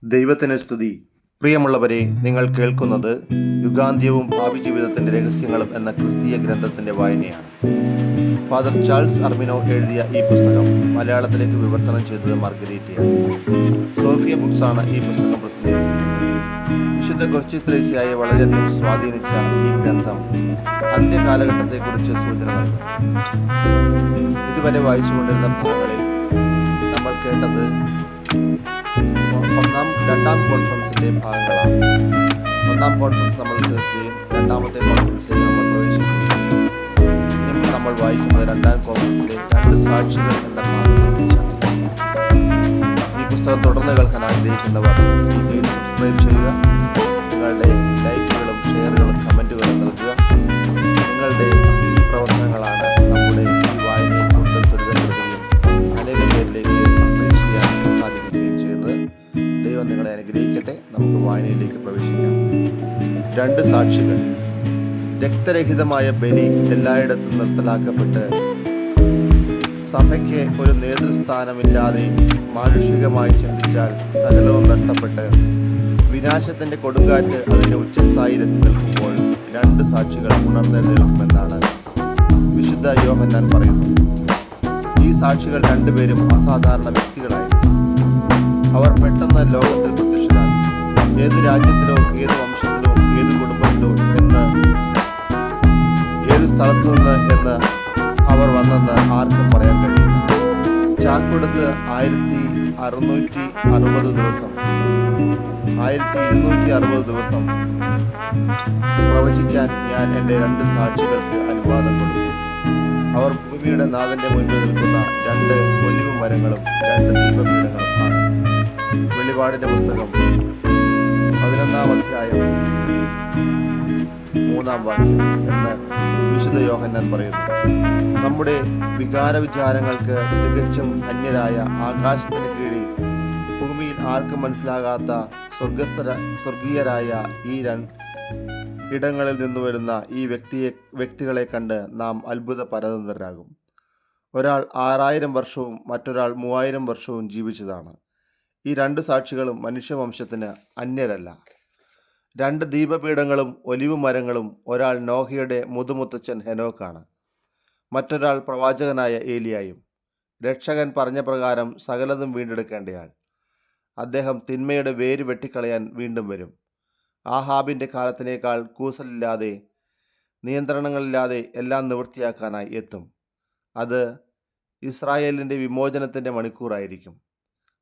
ദൈവത്തിന് സ്തുതി. പ്രിയമുള്ളവരെ, നിങ്ങൾ കേൾക്കുന്നത് യുഗാന്ത്യവും ഭാവി ജീവിതത്തിൻ്റെ രഹസ്യങ്ങളും എന്ന ക്രിസ്തീയ ഗ്രന്ഥത്തിൻ്റെ വായനയാണ്. ഫാദർ ചാൾസ് അർമിനോ എഴുതിയ ഈ പുസ്തകം മലയാളത്തിലേക്ക് വിവർത്തനം ചെയ്തത് മാർഗരീറ്റയാണ്. സോഫിയ ബുക്സാണ് ഈ പുസ്തകം പ്രസിദ്ധീകരിച്ചത്. വിശുദ്ധ കൊർച്ചിത്രേസ്യയെ വളരെയധികം സ്വാധീനിച്ച ഈ ഗ്രന്ഥം അന്ത്യകാലഘട്ടത്തെക്കുറിച്ച് സൂചന നൽകുന്നു. ഇതുവരെ വായിച്ചുകൊണ്ടിരുന്ന ഭാഗങ്ങളിൽ നമ്മൾ കേട്ടത് രണ്ടാം കോൺഫറൻസിൻ്റെ ഭാഗങ്ങളാണ്. ഒന്നാം കോൺഫറൻസ് നമ്മൾ കേൾക്കുകയും രണ്ടാമത്തെ കോൺഫറൻസിലേക്ക് നമ്മൾ പ്രവേശിക്കുകയും ഇനി നമ്മൾ വായിക്കുന്നത് രണ്ടാം കോൺഫറൻസിലെ 2 സാക്ഷികൾ എന്ന ഭാഗത്തെക്കുറിച്ചാണ്. ഈ പുസ്തകം തുടർന്ന് കേൾക്കാൻ ആഗ്രഹിക്കുന്നവർ ഈ പേജ് സബ്സ്ക്രൈബ് ചെയ്യുക. നിങ്ങളുടെ ലൈക്കുകളും ഷെയറുകളും കമൻറ്റുകളും നൽകുക. നിങ്ങളുടെ ഈ പ്രവർത്തനങ്ങളാണ് നമ്മുടെ ഈ വായനയെ കൂടുതൽ ത്വരിതപ്പെടുത്തുകയും അനേകം പേരിലേക്ക് റീച്ച് ചെയ്യാൻ സാധിക്കുകയും ചെയ്യുന്നത്. ദൈവം നിങ്ങളെ അനുഗ്രഹിക്കട്ടെ. നമുക്ക് വായനയിലേക്ക് പ്രവേശിക്കാം. 2 സാക്ഷികൾ. രക്തരഹിതമായ ബലി എല്ലായിടത്തും നിർത്തലാക്കപ്പെട്ട് സഭയ്ക്ക് ഒരു നേതൃസ്ഥാനമില്ലാതെ മാനുഷികമായി ചിന്തിച്ചാൽ സകലവും നഷ്ടപ്പെട്ട് വിനാശത്തിൻ്റെ കൊടുങ്കാറ്റ് അതിൻ്റെ ഉച്ചസ്ഥായിലെത്തി നിൽക്കുമ്പോൾ 2 സാക്ഷികൾ ഉണർന്നെഴുന്നേൽക്കുമെന്നാണ് വിശുദ്ധ യോഹന്നാൻ പറയുന്നത്. ഈ സാക്ഷികൾ 2 പേരും അസാധാരണ വ്യക്തികളായിരിക്കും. അവർ പെട്ടെന്ന് ലോകത്തിൽ പ്രത്യക്ഷരാകും. ഏത് രാജ്യത്തിലോ ഏത് വംശത്തിലോ ഏത് കുടുംബത്തിലോ ഏത് സ്ഥലത്തു നിന്ന് എന്ന് അവർ വന്നെന്ന് ആർക്കും പറയാൻ കഴിയില്ല. ചാക്കൊടുത്ത് 1260 ദിവസം പ്രവചിക്കാൻ ഞാൻ എൻ്റെ 2 സാക്ഷികൾക്ക് അനുവാദം കൊടുക്കും. അവർ ഭൂമിയുടെ നാഥൻ്റെ മുൻപിൽ നിൽക്കുന്ന 2 ഒലിവ് മരങ്ങളും 2 ദീപപീഠങ്ങളും ആണ്. വെളിപാടിൻ്റെ പുസ്തകം 11-ാം അധ്യായം 3-ാം വാക്യം എന്ന് വിശുദ്ധ യോഹന്നാൻ പറയുന്നു. നമ്മുടെ വികാരവിചാരങ്ങൾക്ക് തികച്ചും അന്യരായ ആകാശത്തിന് കീഴിൽ ഭൂമിയിൽ ആർക്കും മനസ്സിലാകാത്ത സ്വർഗീയരായ ഈ ഇടങ്ങളിൽ നിന്ന് വരുന്ന ഈ വ്യക്തികളെ കണ്ട് നാം അത്ഭുത പരതന്ത്രരാകും. ഒരാൾ 6000 വർഷവും മറ്റൊരാൾ 3000 വർഷവും ജീവിച്ചതാണ്. ഈ 2 സാക്ഷികളും മനുഷ്യവംശത്തിന് അന്യരല്ല. 2 ദീപപീഠങ്ങളും ഒലിവ് മരങ്ങളും. ഒരാൾ നോഹയുടെ മുതുമുത്തച്ഛൻ ഹെനോക്കാണ്. മറ്റൊരാൾ പ്രവാചകനായ ഏലിയായും. രക്ഷകൻ പറഞ്ഞ പ്രകാരം സകലതും വീണ്ടെടുക്കേണ്ടയാൾ. അദ്ദേഹം തിന്മയുടെ വേര് വെട്ടിക്കളയാൻ വീണ്ടും വരും. ആഹാബിൻ്റെ കാലത്തിനേക്കാൾ കൂസലില്ലാതെ നിയന്ത്രണങ്ങളില്ലാതെ എല്ലാം നിവൃത്തിയാക്കാനായി എത്തും. അത് ഇസ്രായേലിൻ്റെ വിമോചനത്തിൻ്റെ മണിക്കൂറായിരിക്കും.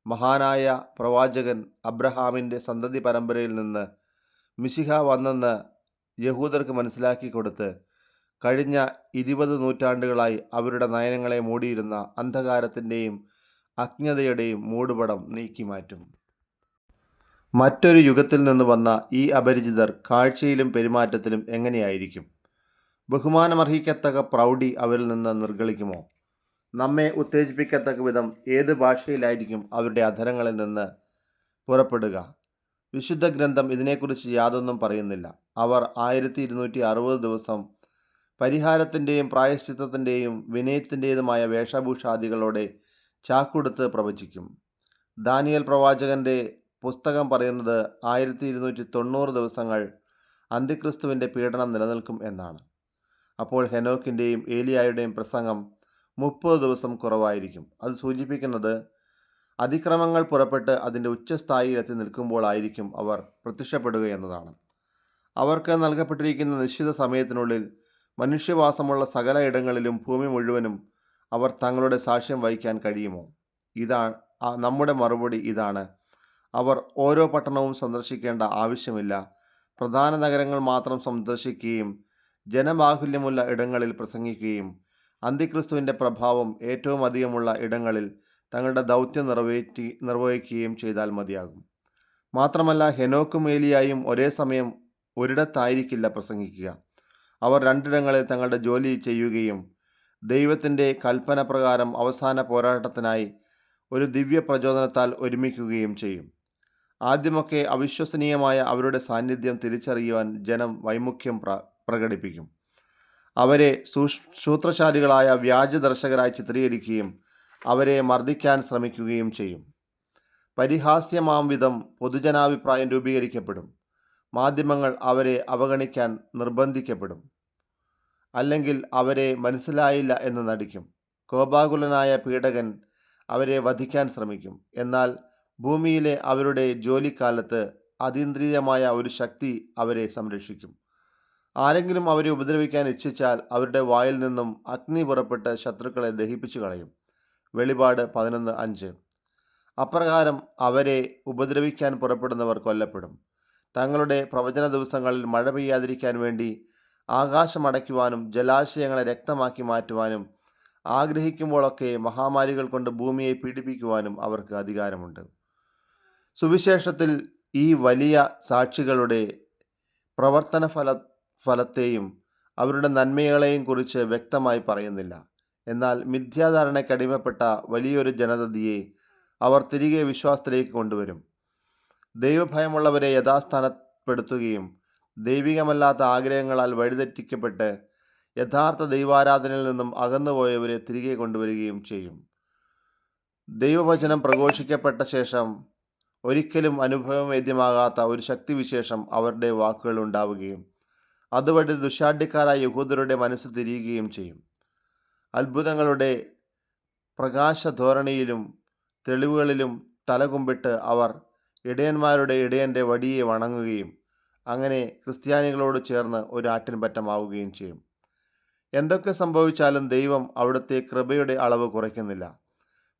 മഹാനായ പ്രവാചകൻ അബ്രഹാമിൻ്റെ സന്തതി പരമ്പരയിൽ നിന്ന് മിശിഹ വന്നെന്ന് യഹൂദർക്ക് മനസ്സിലാക്കി കൊടുത്ത് കഴിഞ്ഞ 20 നൂറ്റാണ്ടുകളായി അവരുടെ നയനങ്ങളെ മൂടിയിരുന്ന അന്ധകാരത്തിൻ്റെയും അജ്ഞതയുടെയും മൂടുപടം നീക്കിമാറ്റും. മറ്റൊരു യുഗത്തിൽ നിന്ന് വന്ന ഈ അപരിചിതർ കാഴ്ചയിലും പെരുമാറ്റത്തിലും എങ്ങനെയായിരിക്കും? ബഹുമാനമർഹിക്കത്തക്ക പ്രൗഢി അവരിൽ നിന്ന് നിർഗളിക്കുമോ? നമ്മെ ഉത്തേജിപ്പിക്കത്തക്ക വിധം ഏത് ഭാഷയിലായിരിക്കും അവരുടെ അധരങ്ങളിൽ നിന്ന് പുറപ്പെടുക? വിശുദ്ധ ഗ്രന്ഥം ഇതിനെക്കുറിച്ച് യാതൊന്നും പറയുന്നില്ല. അവർ 1260 ദിവസം പരിഹാരത്തിൻ്റെയും പ്രായശ്ചിത്തത്തിൻ്റെയും വിനയത്തിൻ്റേതുമായ വേഷഭൂഷാദികളോടെ ചാക്കുടുത്ത് പ്രവചിക്കും. ദാനിയേൽ പ്രവാചകൻ്റെ പുസ്തകം പറയുന്നത് 1290 ദിവസങ്ങൾ അന്തിക്രിസ്തുവിൻ്റെ പീഡനം നിലനിൽക്കും എന്നാണ്. അപ്പോൾ ഹെനോക്കിൻ്റെയും ഏലിയായുടെയും പ്രസംഗം 30 ദിവസം കുറവായിരിക്കും. അത് സൂചിപ്പിക്കുന്നത് അതിക്രമങ്ങൾ പുറപ്പെട്ട് അതിൻ്റെ ഉച്ചസ്ഥായിയിലെത്തി നിൽക്കുമ്പോഴായിരിക്കും അവർ പ്രത്യക്ഷപ്പെടുക എന്നതാണ്. അവർക്ക് നൽകപ്പെട്ടിരിക്കുന്ന നിശ്ചിത സമയത്തിനുള്ളിൽ മനുഷ്യവാസമുള്ള സകല ഇടങ്ങളിലും ഭൂമി മുഴുവനും അവർ തങ്ങളുടെ സാക്ഷ്യം വഹിക്കാൻ കഴിയുമോ? നമ്മുടെ മറുപടി ഇതാണ്: അവർ ഓരോ പട്ടണവും സന്ദർശിക്കേണ്ട ആവശ്യമില്ല. പ്രധാന നഗരങ്ങൾ മാത്രം സന്ദർശിക്കുകയും ജനബാഹുല്യമുള്ള ഇടങ്ങളിൽ പ്രസംഗിക്കുകയും അന്തിക്രിസ്തുവിൻ്റെ പ്രഭാവം ഏറ്റവും അധികമുള്ള ഇടങ്ങളിൽ തങ്ങളുടെ ദൗത്യം നിർവഹിക്കുകയും ചെയ്താൽ മതിയാകും. മാത്രമല്ല, ഹെനോക്കും ഏലിയായും ഒരേ സമയം ഒരിടത്തായിരിക്കില്ല പ്രസംഗിക്കുക. അവർ 2 ഇടങ്ങളിൽ തങ്ങളുടെ ജോലി ചെയ്യുകയും ദൈവത്തിൻ്റെ കൽപ്പന പ്രകാരം അവസാന പോരാട്ടത്തിനായി ഒരു ദിവ്യ പ്രചോദനത്താൽ ഒരുമിക്കുകയും ചെയ്യും. ആദ്യമൊക്കെ അവിശ്വസനീയമായ അവരുടെ സാന്നിധ്യം തിരിച്ചറിയുവാൻ ജനം വൈമുഖ്യം പ്രകടിപ്പിക്കും. അവരെ സൂത്രശാലികളായ വ്യാജദർശകരായി ചിത്രീകരിക്കുകയും അവരെ മർദ്ദിക്കാൻ ശ്രമിക്കുകയും ചെയ്യും. പരിഹാസ്യമാം വിധം പൊതുജനാഭിപ്രായം രൂപീകരിക്കപ്പെടും. മാധ്യമങ്ങൾ അവരെ അവഗണിക്കാൻ നിർബന്ധിക്കപ്പെടും, അല്ലെങ്കിൽ അവരെ മനസ്സിലായില്ല എന്ന് നടിക്കും. കോപാകുലനായ പീഡകൻ അവരെ വധിക്കാൻ ശ്രമിക്കും. എന്നാൽ ഭൂമിയിലെ അവരുടെ ജോലിക്കാലത്ത് അതീന്ദ്രിയമായ ഒരു ശക്തി അവരെ സംരക്ഷിക്കും. ആരെങ്കിലും അവരെ ഉപദ്രവിക്കാൻ ഇച്ഛിച്ചാൽ അവരുടെ വായിൽ നിന്നും അഗ്നി പുറപ്പെട്ട് ശത്രുക്കളെ ദഹിപ്പിച്ചു കളയും. വെളിപാട് 11:5. അപ്രകാരം അവരെ ഉപദ്രവിക്കാൻ പുറപ്പെടുന്നവർ കൊല്ലപ്പെടും. തങ്ങളുടെ പ്രവചന ദിവസങ്ങളിൽ മഴ പെയ്യാതിരിക്കാൻ വേണ്ടി ആകാശം അടയ്ക്കുവാനും ജലാശയങ്ങളെ രക്തമാക്കി മാറ്റുവാനും ആഗ്രഹിക്കുമ്പോഴൊക്കെ മഹാമാരികൾ കൊണ്ട് ഭൂമിയെ പീഡിപ്പിക്കുവാനും അവർക്ക് അധികാരമുണ്ട്. സുവിശേഷത്തിൽ ഈ വലിയ സാക്ഷികളുടെ പ്രവർത്തന ഫലത്തെയും അവരുടെ നന്മകളെയും കുറിച്ച് വ്യക്തമായി പറയുന്നില്ല. എന്നാൽ മിഥ്യാധാരണയ്ക്കടിമപ്പെട്ട വലിയൊരു ജനതയെ അവർ തിരികെ വിശ്വാസത്തിലേക്ക് കൊണ്ടുവരും. ദൈവഭയമുള്ളവരെ യഥാസ്ഥാനപ്പെടുത്തുകയും ദൈവികമല്ലാത്ത ആഗ്രഹങ്ങളാൽ വഴിതെറ്റിക്കപ്പെട്ട് യഥാർത്ഥ ദൈവാരാധനയിൽ നിന്നും അകന്നുപോയവരെ തിരികെ കൊണ്ടുവരികയും ചെയ്യും. ദൈവവചനം പ്രഘോഷിക്കപ്പെട്ട ശേഷം ഒരിക്കലും അനുഭവവേദ്യമാകാത്ത ഒരു ശക്തിവിശേഷം അവരുടെ വാക്കുകൾ ഉണ്ടാവുകയും അതുവഴി ദുശാഠ്യക്കാരായ യഹൂദരുടെ മനസ്സ് തിരിയുകയും ചെയ്യും. അത്ഭുതങ്ങളുടെ പ്രകാശധോരണിയിലും തെളിവുകളിലും തലകുമ്പിട്ട് അവർ ഇടയന്മാരുടെ ഇടയൻ്റെ വടിയെ വണങ്ങുകയും അങ്ങനെ ക്രിസ്ത്യാനികളോട് ചേർന്ന് ഒരു ആട്ടിൻപറ്റമാവുകയും ചെയ്യും. എന്തൊക്കെ സംഭവിച്ചാലും ദൈവം അവിടുത്തെ കൃപയുടെ അളവ് കുറയ്ക്കുന്നില്ല.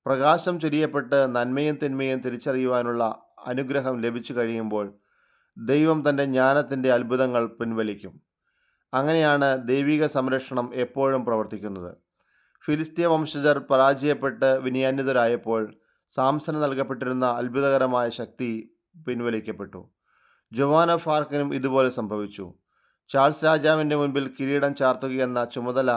പ്രകാശം ചൊരിയപ്പെട്ട് നന്മയും തിന്മയും തിരിച്ചറിയുവാനുള്ള അനുഗ്രഹം ലഭിച്ചു കഴിയുമ്പോൾ ദൈവം തൻ്റെ ജ്ഞാനത്തിൻ്റെ അത്ഭുതങ്ങൾ പിൻവലിക്കും. അങ്ങനെയാണ് ദൈവിക സംരക്ഷണം എപ്പോഴും പ്രവർത്തിക്കുന്നത്. ഫിലിസ്തീയ വംശജർ പരാജയപ്പെട്ട് വിനയാന്വിതരായപ്പോൾ സാംസന് നൽകപ്പെട്ടിരുന്ന അത്ഭുതകരമായ ശക്തി പിൻവലിക്കപ്പെട്ടു. ജോവാൻ ഓഫ് ആർക്കിനും ഇതുപോലെ സംഭവിച്ചു. ചാൾസ് രാജാവിൻ്റെ മുൻപിൽ കിരീടം ചാർത്തുകയെന്ന ചുമതല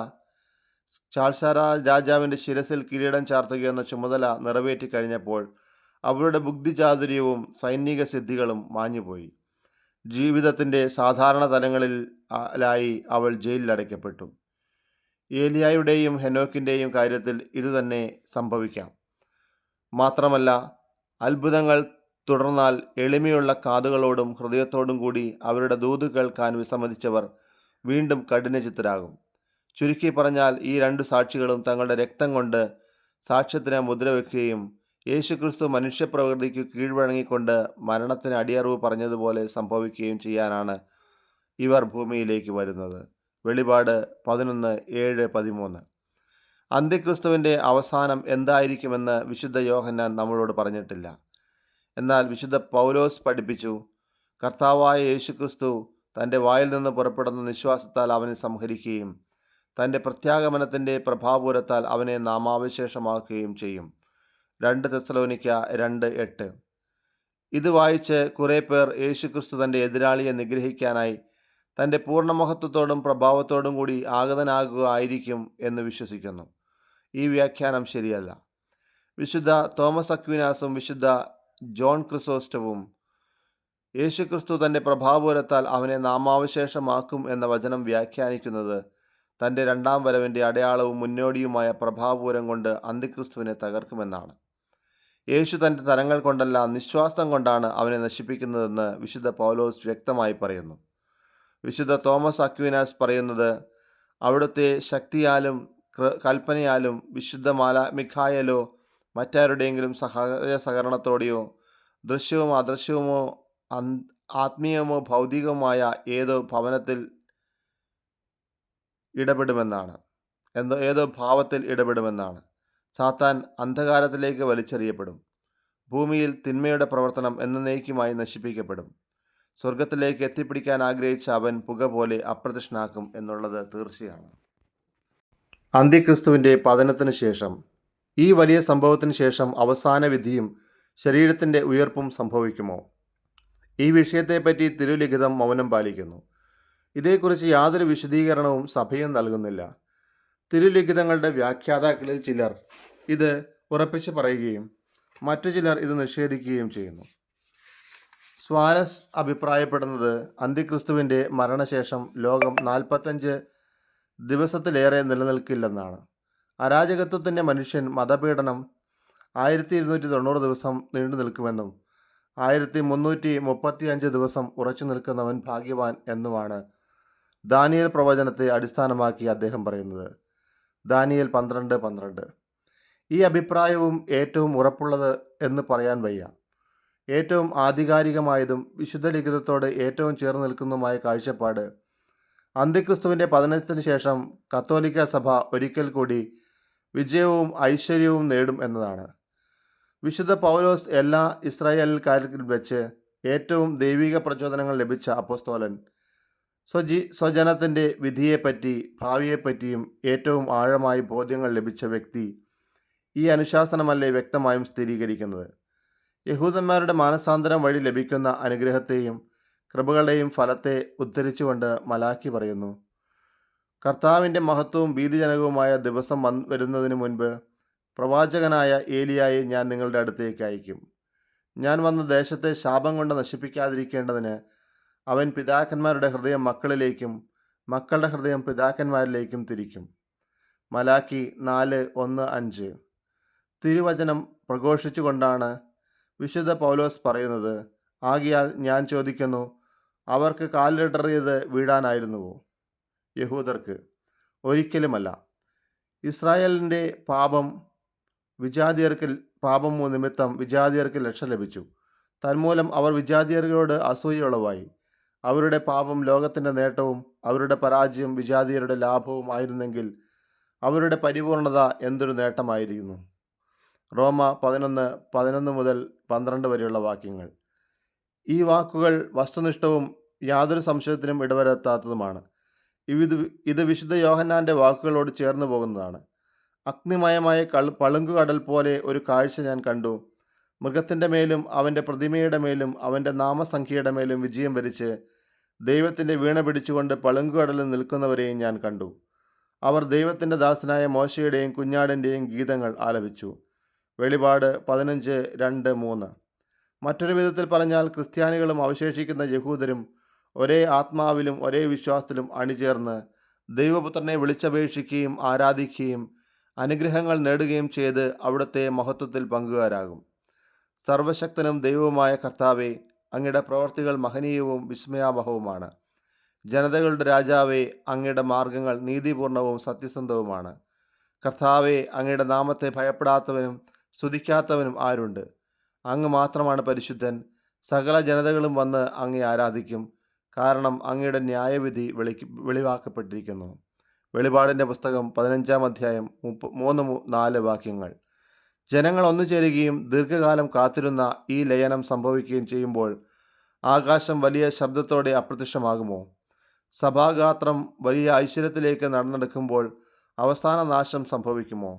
രാജാവിൻ്റെ ശിരസിൽ കിരീടം ചാർത്തുകയെന്ന ചുമതല നിറവേറ്റിക്കഴിഞ്ഞപ്പോൾ അവളുടെ ബുദ്ധിചാതുര്യവും സൈനിക സിദ്ധികളും മാഞ്ഞുപോയി. ജീവിതത്തിൻ്റെ സാധാരണ തലങ്ങളിലായി അവൾ ജയിലിലടയ്ക്കപ്പെട്ടു. ഏലിയായുടെയും ഹെനോക്കിൻ്റെയും കാര്യത്തിൽ ഇതുതന്നെ സംഭവിക്കാം. മാത്രമല്ല, അത്ഭുതങ്ങൾ തുടർന്നാൽ എളിമയുള്ള കാതുകളോടും ഹൃദയത്തോടും കൂടി അവരുടെ ദൂത് കേൾക്കാൻ വിസമ്മതിച്ചവർ വീണ്ടും കഠിനചിത്തരാകും. ചുരുക്കി പറഞ്ഞാൽ, ഈ രണ്ട് സാക്ഷികളും തങ്ങളുടെ രക്തം കൊണ്ട് സാക്ഷ്യത്തിന് മുദ്രവെക്കുകയും യേശുക്രിസ്തു മനുഷ്യപ്രകൃതിക്ക് കീഴ്വഴങ്ങിക്കൊണ്ട് മരണത്തിന് അടിയറവ് പറഞ്ഞതുപോലെ സംഭവിക്കുകയും ചെയ്യാനാണ് ഇവർ ഭൂമിയിലേക്ക് വരുന്നത്. വെളിപാട് 11:7-13. അന്ത്യക്രിസ്തുവിൻ്റെ അവസാനം എന്തായിരിക്കുമെന്ന് വിശുദ്ധ യോഹന്നാൻ നമ്മളോട് പറഞ്ഞിട്ടില്ല. എന്നാൽ വിശുദ്ധ പൗലോസ് പഠിപ്പിച്ചു. കർത്താവായ യേശുക്രിസ്തു തൻ്റെ വായിൽ നിന്ന് പുറപ്പെടുന്ന നിശ്വാസത്താൽ അവനെ സംഹരിക്കുകയും തൻ്റെ പ്രത്യാഗമനത്തിൻ്റെ പ്രഭാപൂരത്താൽ അവനെ നാമാവിശേഷമാക്കുകയും ചെയ്യും. 2 തെസ്സലോനിക്ക 2:8. ഇത് വായിച്ച് കുറേ പേർ യേശുക്രിസ്തു തൻ്റെ എതിരാളിയെ നിഗ്രഹിക്കാനായി തൻ്റെ പൂർണ്ണമഹത്വത്തോടും പ്രഭാവത്തോടും കൂടി ആഗതനാകുക ആയിരിക്കും എന്ന് വിശ്വസിക്കുന്നു. ഈ വ്യാഖ്യാനം ശരിയല്ല. വിശുദ്ധ തോമസ് അക്വീനാസും വിശുദ്ധ ജോൺ ക്രിസോസ്റ്റവും യേശുക്രിസ്തു തൻ്റെ പ്രഭാപൂരത്താൽ അവനെ നാമാവശേഷമാക്കും എന്ന വചനം വ്യാഖ്യാനിക്കുന്നത് തൻ്റെ രണ്ടാം വരവിൻ്റെ അടയാളവും മുന്നോടിയുമായ പ്രഭാപൂരം കൊണ്ട് അന്ത്യക്രിസ്തുവിനെ തകർക്കുമെന്നാണ്. യേശു തൻ്റെ തരങ്ങൾ കൊണ്ടല്ല, നിശ്വാസം കൊണ്ടാണ് അവനെ നശിപ്പിക്കുന്നതെന്ന് വിശുദ്ധ പൗലോസ് വ്യക്തമായി പറയുന്നു. വിശുദ്ധ തോമസ് അക്വീനാസ് പറയുന്നത്, അവിടുത്തെ ശക്തിയാലും കൽപ്പനയാലും വിശുദ്ധ മിഖായേലോ മറ്റാരുടെയെങ്കിലും സഹകരണത്തോടെയോ ദൃശ്യവും അദൃശ്യവുമോ ആത്മീയമോ ഭൗതികവുമായ ഏതോ ഭവനത്തിൽ ഇടപെടുമെന്നാണ്. ഏതോ ഭാവത്തിൽ ഇടപെടുമെന്നാണ്. സാത്താൻ അന്ധകാരത്തിലേക്ക് വലിച്ചെറിയപ്പെടും. ഭൂമിയിൽ തിന്മയുടെ പ്രവർത്തനം എന്നേക്കുമായി നശിപ്പിക്കപ്പെടും. സ്വർഗത്തിലേക്ക് എത്തിപ്പിടിക്കാൻ ആഗ്രഹിച്ച അവൻ പുക പോലെ അപ്രത്യക്ഷനാക്കും എന്നുള്ളത് തീർച്ചയാണ്. അന്ത്യക്രിസ്തുവിൻ്റെ പതനത്തിന് ശേഷം, ഈ വലിയ സംഭവത്തിന് ശേഷം അവസാന വിധിയും ശരീരത്തിൻ്റെ ഉയർപ്പും സംഭവിക്കുമോ? ഈ വിഷയത്തെപ്പറ്റി തിരുലിഖിതം മൗനം പാലിക്കുന്നു. ഇതേക്കുറിച്ച് യാതൊരു വിശദീകരണവും സഭയും നൽകുന്നില്ല. തിരുലിഖിതങ്ങളുടെ വ്യാഖ്യാതാക്കളിൽ ചിലർ ഇത് ഉറപ്പിച്ച് പറയുകയും മറ്റു ചിലർ ഇത് നിഷേധിക്കുകയും ചെയ്യുന്നു. സ്വാരസ് അഭിപ്രായപ്പെടുന്നത് അന്ത്യക്രിസ്തുവിൻ്റെ മരണശേഷം ലോകം 45 ദിവസത്തിലേറെ നിലനിൽക്കില്ലെന്നാണ്. അരാജകത്വത്തിൻ്റെ മനുഷ്യൻ, മതപീഡനം, 1290 ദിവസം നീണ്ടു നിൽക്കുമെന്നും 1335 ദിവസം ഉറച്ചു നിൽക്കുന്നവൻ ഭാഗ്യവാൻ എന്നുമാണ് ദാനിയേൽ പ്രവചനത്തെ അടിസ്ഥാനമാക്കി അദ്ദേഹം പറയുന്നത്. ദാനിയേൽ 12:12. ഈ അഭിപ്രായവും ഏറ്റവും ഉറപ്പുള്ളത് എന്ന് പറയാൻ വയ്യ. ഏറ്റവും ആധികാരികമായതും വിശുദ്ധ ലിഖിതത്തോട് ഏറ്റവും ചേർന്ന് നിൽക്കുന്നതുമായ കാഴ്ചപ്പാട് അന്തിക്രിസ്തുവിൻ്റെ പതനത്തിന് ശേഷം കത്തോലിക്ക സഭ ഒരിക്കൽ കൂടി വിജയവും ഐശ്വര്യവും നേടും എന്നതാണ്. വിശുദ്ധ പൗലോസ് എല്ലാ ഇസ്രായേൽക്കാരിൽ വെച്ച് ഏറ്റവും ദൈവിക പ്രചോദനങ്ങൾ ലഭിച്ച അപ്പോസ്തോലൻ, സ്വജനത്തിൻ്റെ വിധിയെപ്പറ്റി ഭാവിയെപ്പറ്റിയും ഏറ്റവും ആഴമായി ബോധ്യങ്ങൾ ലഭിച്ച വ്യക്തി ഈ അനുശാസനമല്ലേ വ്യക്തമായും സ്ഥിരീകരിക്കുന്നത്. യഹൂദന്മാരുടെ മാനസാന്തരം വഴി ലഭിക്കുന്ന അനുഗ്രഹത്തെയും കൃപകളുടെയും ഫലത്തെ ഉദ്ധരിച്ചുകൊണ്ട് മലാക്കി പറയുന്നു, കർത്താവിൻ്റെ മഹത്വവും ഭീതിജനകവുമായ ദിവസം വരുന്നതിന് മുൻപ് പ്രവാചകനായ ഏലിയായെ ഞാൻ നിങ്ങളുടെ അടുത്തേക്ക് അയക്കും. ഞാൻ വന്ന ദേശത്തെ ശാപം കൊണ്ട് നശിപ്പിക്കാതിരിക്കേണ്ടതിന് അവൻ പിതാക്കന്മാരുടെ ഹൃദയം മക്കളിലേക്കും മക്കളുടെ ഹൃദയം പിതാക്കന്മാരിലേക്കും തിരിക്കും. മലാക്കി 4:1-5. തിരുവചനം പ്രഘോഷിച്ചുകൊണ്ടാണ് വിശുദ്ധ പൗലോസ് പറയുന്നത്, ആകയാൽ ഞാൻ ചോദിക്കുന്നു, അവർക്ക് കാലിടറിയത് വീഴാനായിരുന്നുവോ? യഹൂദർക്ക് ഒരിക്കലുമല്ല. ഇസ്രായേലിൻ്റെ പാപം നിമിത്തം വിജാതിയർക്ക് രക്ഷ ലഭിച്ചു. തന്മൂലം അവർ വിജാതിയരോട് അസൂയുളവായി. അവരുടെ പാപം ലോകത്തിൻ്റെ നേട്ടവും അവരുടെ പരാജയം വിജാതിയരുടെ ലാഭവും ആയിരുന്നെങ്കിൽ അവരുടെ പരിപൂർണത എന്തൊരു നേട്ടമായിരിക്കുന്നു. റോമ 11:11-12 വരെയുള്ള വാക്യങ്ങൾ. ഈ വാക്കുകൾ വസ്തുനിഷ്ഠവും യാതൊരു സംശയത്തിനും ഇടവരുത്താത്തതുമാണ്. ഇത് വിശുദ്ധ യോഹന്നാൻ്റെ വാക്കുകളോട് ചേർന്ന് പോകുന്നതാണ്. അഗ്നിമയമായ പളുങ്കുകടൽ പോലെ ഒരു കാഴ്ച ഞാൻ കണ്ടു. മൃഗത്തിൻ്റെ മേലും അവൻ്റെ പ്രതിമയുടെ മേലും അവൻ്റെ നാമസംഖ്യയുടെ മേലും വിജയം വരിച്ച് ദൈവത്തിൻ്റെ വീണ പിടിച്ചുകൊണ്ട് പളുങ്കുകടലിൽ നിൽക്കുന്നവരെയും ഞാൻ കണ്ടു. അവർ ദൈവത്തിൻ്റെ ദാസനായ മോശയുടെയും കുഞ്ഞാടിൻ്റെയും ഗീതങ്ങൾ ആലപിച്ചു. വെളിപാട് 15:2-3. മറ്റൊരു വിധത്തിൽ പറഞ്ഞാൽ ക്രിസ്ത്യാനികളും അവശേഷിക്കുന്ന യഹൂദരും ഒരേ ആത്മാവിലും ഒരേ വിശ്വാസത്തിലും അണിചേർന്ന് ദൈവപുത്രനെ വിളിച്ചപേക്ഷിക്കുകയും ആരാധിക്കുകയും അനുഗ്രഹങ്ങൾ നേടുകയും ചെയ്ത് അവിടുത്തെ മഹത്വത്തിൽ പങ്കുകാരാകും. സർവശക്തനും ദൈവവുമായ കർത്താവെ, അങ്ങയുടെ പ്രവർത്തികൾ മഹനീയവും വിസ്മയാവഹവുമാണ്. ജനതകളുടെ രാജാവേ, അങ്ങയുടെ മാർഗങ്ങൾ നീതിപൂർണവും സത്യസന്ധവുമാണ്. കർത്താവെ, അങ്ങയുടെ നാമത്തെ ഭയപ്പെടാത്തവനും സ്തുതിക്കാത്തവനും ആരുണ്ട്? അങ്ങ് മാത്രമാണ് പരിശുദ്ധൻ. സകല ജനതകളും വന്ന് അങ്ങയെ ആരാധിക്കും, കാരണം അങ്ങയുടെ ന്യായവിധി വെളിവാക്കപ്പെട്ടിരിക്കുന്നു. വെളിപാടിൻ്റെ പുസ്തകം 15-ാം അധ്യായം 3-4 വാക്യങ്ങൾ. ജനങ്ങൾ ഒന്നുചേരുകയും ദീർഘകാലം കാത്തിരുന്ന ഈ ലയനം സംഭവിക്കുകയും ചെയ്യുമ്പോൾ ആകാശം വലിയ ശബ്ദത്തോടെ അപ്രത്യക്ഷമാകുമോ? സഭാഗാത്രം വലിയ ഐശ്വര്യത്തിലേക്ക് നടന്നെടുക്കുമ്പോൾ അവസാന നാശം സംഭവിക്കുമോ?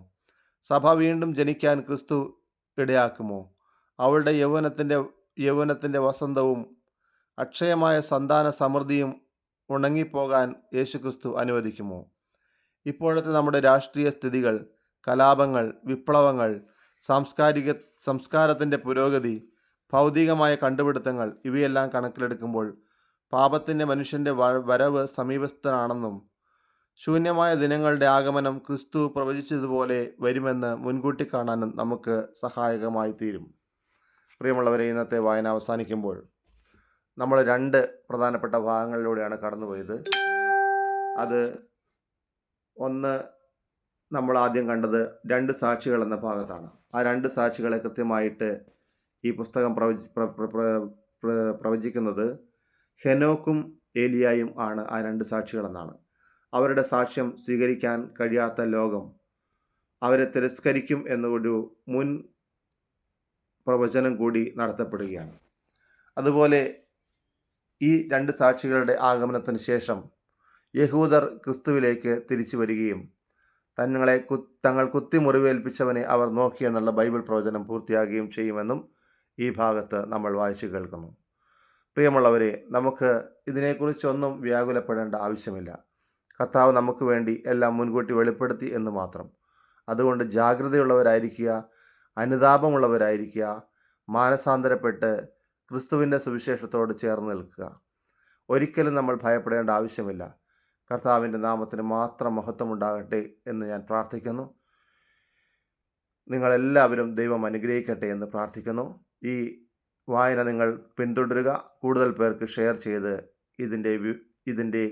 സഭ വീണ്ടും ജനിക്കാൻ ക്രിസ്തു ഇടയാക്കുമോ? അവളുടെ യൗവനത്തിൻ്റെ വസന്തവും അക്ഷയമായ സന്താന സമൃദ്ധിയും ഉണങ്ങിപ്പോകാൻ യേശുക്രിസ്തു അനുവദിക്കുമോ? ഇപ്പോഴത്തെ നമ്മുടെ രാഷ്ട്രീയ സ്ഥിതികൾ, കലാപങ്ങൾ, വിപ്ലവങ്ങൾ, സംസ്കാരത്തിൻ്റെ പുരോഗതി, ഭൗതികമായ കണ്ടുപിടുത്തങ്ങൾ ഇവയെല്ലാം കണക്കിലെടുക്കുമ്പോൾ പാപത്തിൻ്റെ മനുഷ്യൻ്റെ വരവ് സമീപസ്ഥനാണെന്നും ശൂന്യമായ ദിനങ്ങളുടെ ആഗമനം ക്രിസ്തു പ്രവചിച്ചതുപോലെ വരുമെന്ന് മുൻകൂട്ടി കാണാനും നമുക്ക് സഹായകമായി തീരും. പ്രിയമുള്ളവരെ, ഇന്നത്തെ വായന അവസാനിക്കുമ്പോൾ നമ്മൾ 2 പ്രധാനപ്പെട്ട ഭാഗങ്ങളിലൂടെയാണ് കടന്നുപോയത്. അത് ഒന്ന്, നമ്മൾ ആദ്യം കണ്ടത് 2 സാക്ഷികൾ എന്ന ഭാഗത്താണ്. ആ 2 സാക്ഷികളെ കൃത്യമായിട്ട് ഈ പുസ്തകം പ്രവചിക്കുന്നത് ഹെനോക്കും ഏലിയായും ആണ്. ആ 2 സാക്ഷികളെന്നാണ്. അവരുടെ സാക്ഷ്യം സ്വീകരിക്കാൻ കഴിയാത്ത ലോകം അവരെ തിരസ്കരിക്കും എന്നൊരു മുൻ പ്രവചനം കൂടി നടത്തപ്പെടുകയാണ്. അതുപോലെ ഈ 2 സാക്ഷികളുടെ ആഗമനത്തിന് ശേഷം യഹൂദർ ക്രിസ്തുവിലേക്ക് തിരിച്ചു വരികയും തങ്ങൾ കുത്തി മുറിവേൽപ്പിച്ചവനെ അവർ നോക്കിയെന്നുള്ള ബൈബിൾ പ്രവചനം പൂർത്തിയാകുകയും ചെയ്യുമെന്നും ഈ ഭാഗത്ത് നമ്മൾ വായിച്ചു കേൾക്കുന്നു. പ്രിയമുള്ളവരെ, നമുക്ക് ഇതിനെക്കുറിച്ചൊന്നും വ്യാകുലപ്പെടേണ്ട ആവശ്യമില്ല. കർത്താവ് നമുക്ക് വേണ്ടി എല്ലാം മുൻകൂട്ടി വെളിപ്പെടുത്തി എന്ന് മാത്രം. അതുകൊണ്ട് ജാഗ്രതയുള്ളവരായിരിക്കുക, അനുതാപമുള്ളവരായിരിക്കുക, മാനസാന്തരപ്പെട്ട് ക്രിസ്തുവിൻ്റെ സുവിശേഷത്തോട് ചേർന്ന് നിൽക്കുക. ഒരിക്കലും നമ്മൾ ഭയപ്പെടേണ്ട ആവശ്യമില്ല. കർത്താവിൻ്റെ നാമത്തിന് മാത്രം മഹത്വമുണ്ടാകട്ടെ എന്ന് ഞാൻ പ്രാർത്ഥിക്കുന്നു. നിങ്ങളെല്ലാവരും ദൈവം അനുഗ്രഹിക്കട്ടെ എന്ന് പ്രാർത്ഥിക്കുന്നു. ഈ വായന നിങ്ങൾ പിന്തുടരുക. കൂടുതൽ പേർക്ക് ഷെയർ ചെയ്ത് ഇതിൻ്റെ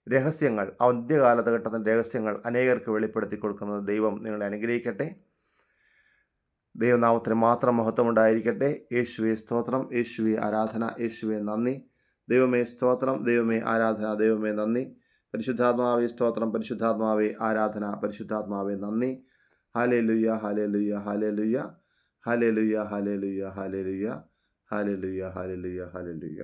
രഹസ്യങ്ങൾ, അന്ത്യകാലഘട്ടത്തിൻ്റെ രഹസ്യങ്ങൾ അനേകർക്ക് വെളിപ്പെടുത്തി കൊടുക്കുന്നത് ദൈവം നിങ്ങളെ അനുഗ്രഹിക്കട്ടെ. ദൈവനാമത്തിന് മാത്രം മഹത്വം ഉണ്ടായിരിക്കട്ടെ. യേശുവേ സ്തോത്രം, യേശുവേ ആരാധന, യേശുവേ നന്ദി. ദൈവമേ സ്തോത്രം, ദൈവമേ ആരാധന, ദൈവമേ നന്ദി. പരിശുദ്ധാത്മാവേ സ്തോത്രം, പരിശുദ്ധാത്മാവേ ആരാധന, പരിശുദ്ധാത്മാവേ നന്ദി. Hallelujah, hallelujah, hallelujah, hallelujah, hallelujah, hallelujah, hallelujah, hallelujah, hallelujah.